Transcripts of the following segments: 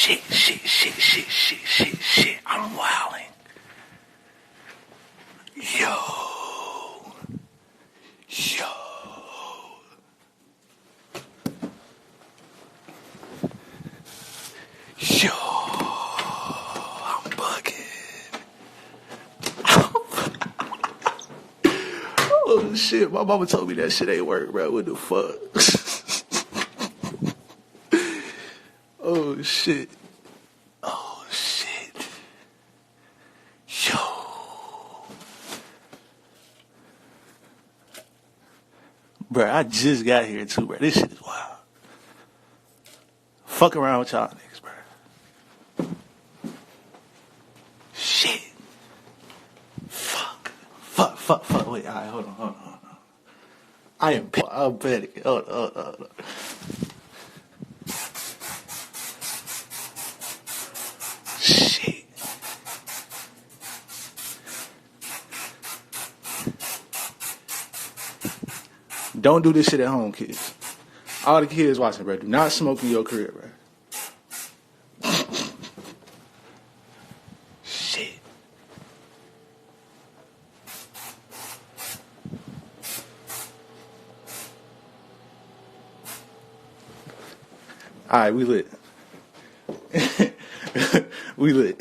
Shit. I'm wilding. Yo. I'm bugging. Oh shit, my mama told me that shit ain't work, bro. What the fuck? Oh shit. Yo. Bro, I just got here too, bro. This shit is wild. Fuck around with y'all niggas, bro. Shit. Fuck. Wait, alright, hold on. I'm petty. Hold on. Shit. Don't do this shit at home, kids. All the kids watching, bro. Do not smoke in your crib, bro. Shit. Alright, we lit. We lit.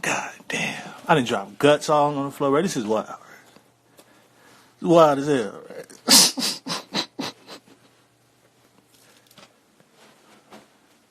God damn. I done dropped guts all on the floor, bro. This is wild, bro. It's wild as hell, bro.